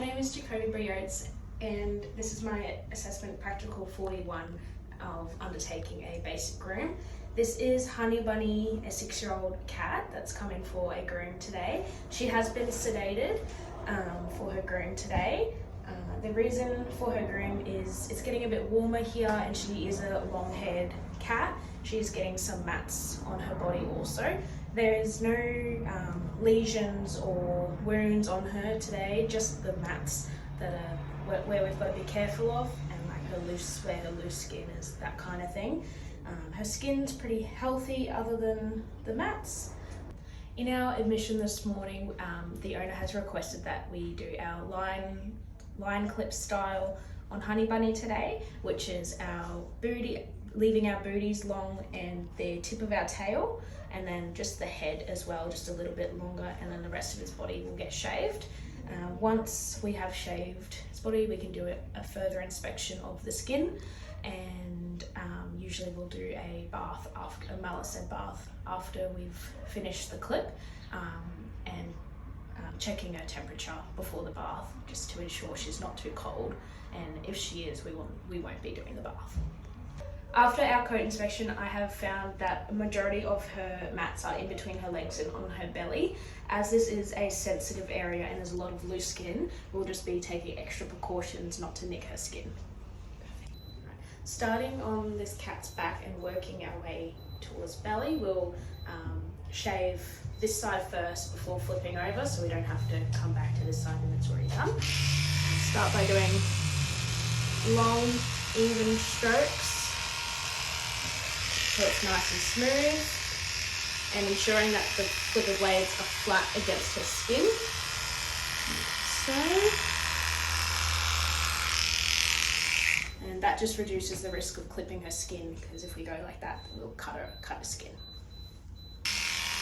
name is Jacoby Briotes, and this is my assessment practical 41 of undertaking a basic groom. This is Honey Bunny, a 6-year-old cat that's coming for a groom today. She has been sedated for her groom today. The reason for her groom is it's getting a bit warmer here, and she is a long-haired cat. She's getting some mats on her body also. There is no lesions or wounds on her today, just the mats that are where we've got to be careful of, and like where her loose skin is, that kind of thing. Her skin's pretty healthy other than the mats. In our admission this morning, the owner has requested that we do our line clip style on Honey Bunny today, which is our booty, leaving our booties long and the tip of our tail, and then just the head as well, just a little bit longer, and then the rest of his body will get shaved. Once we have shaved his body, we can do a further inspection of the skin, and usually we'll do a bath, a Malicet bath after we've finished the clip, and checking her temperature before the bath, just to ensure she's not too cold, and if she is, we won't be doing the bath. After our coat inspection, I have found that a majority of her mats are in between her legs and on her belly. As this is a sensitive area and there's a lot of loose skin, we'll just be taking extra precautions not to nick her skin. Starting on this cat's back and working our way towards belly, we'll shave this side first before flipping over, so we don't have to come back to this side when it's already done. Start by doing long, even strokes, so it's nice and smooth, and ensuring that the flipper blades are flat against her skin. So, and that just reduces the risk of clipping her skin, because if we go like that, we'll cut her skin.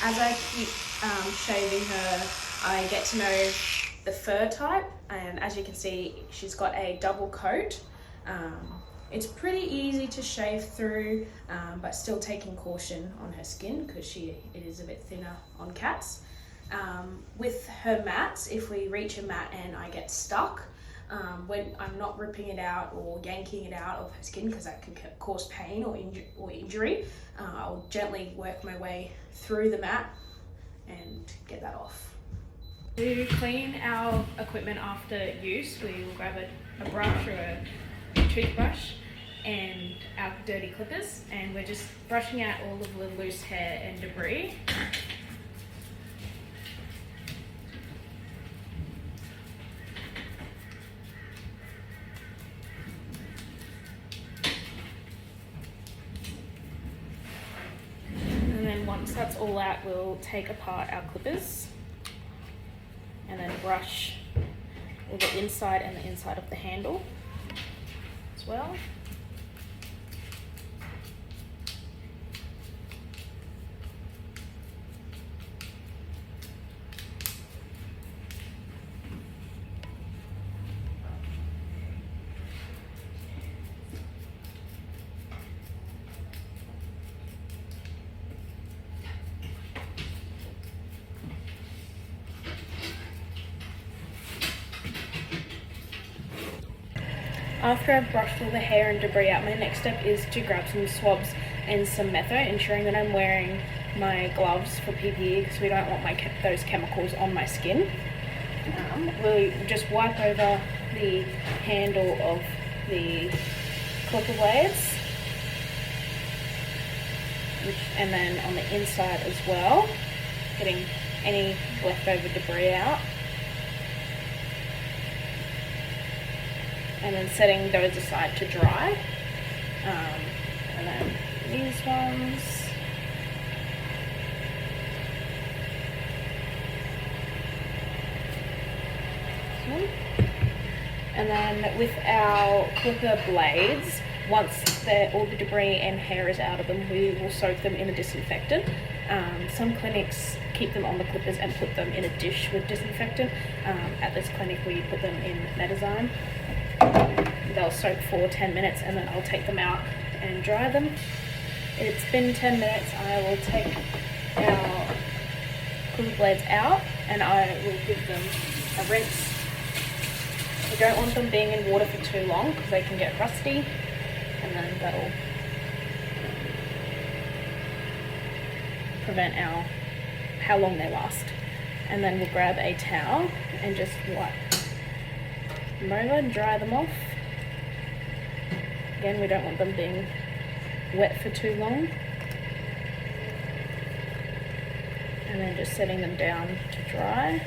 As I keep shaving her, I get to know the fur type, and as you can see, she's got a double coat. It's pretty easy to shave through, but still taking caution on her skin, because it is a bit thinner on cats. With her mats, if we reach a mat and I get stuck, when I'm not ripping it out or yanking it out of her skin, because that can cause pain or injury, I'll gently work my way through the mat and get that off. To clean our equipment after use, we will grab a brush or a toothbrush and our dirty clippers, and we're just brushing out all of the loose hair and debris. And then once that's all out, we'll take apart our clippers and then brush all the inside and the inside of the handle as well. After I've brushed all the hair and debris out, my next step is to grab some swabs and some metho, ensuring that I'm wearing my gloves for PPE, because we don't want those chemicals on my skin. We'll just wipe over the handle of the clipper blades, and then on the inside as well, getting any leftover debris out. And then setting those aside to dry. And then these ones. And then with our clipper blades, once all the debris and hair is out of them, we will soak them in a disinfectant. Some clinics keep them on the clippers and put them in a dish with disinfectant. At this clinic, we put them in Metazyme. They'll soak for 10 minutes, and then I'll take them out and dry them. It's been 10 minutes. I will take our clipper blades out, and I will give them a rinse We don't want them being in water for too long because they can get rusty, and then that'll prevent how long they last. And then we'll grab a towel and just wipe them over and dry them off. Again, we don't want them being wet for too long. And then just setting them down to dry.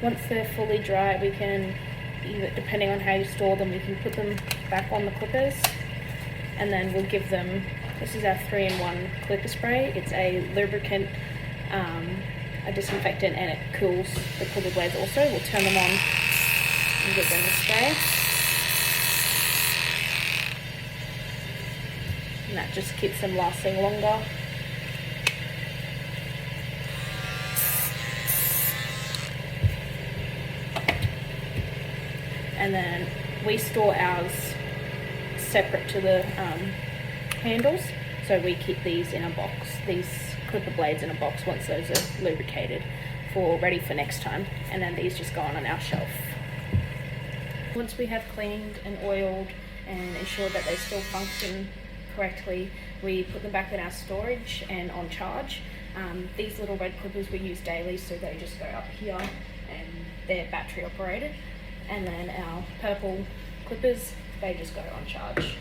Once they're fully dry, we can, either, depending on how you store them, we can put them back on the clippers, and then we'll give them, this is our 3-in-1 clipper spray. It's a lubricant, a disinfectant, and it cools the clipper blades also. We'll turn them on and give them the spray. And that just keeps them lasting longer. And then we store ours separate to the handles, so we keep these in a box, these clipper blades in a box once those are lubricated ready for next time, and then these just go on our shelf. Once we have cleaned and oiled and ensured that they still function correctly, we put them back in our storage and on charge. These little red clippers we use daily, so they just go up here and they're battery operated. And then our purple clippers, they just go on charge.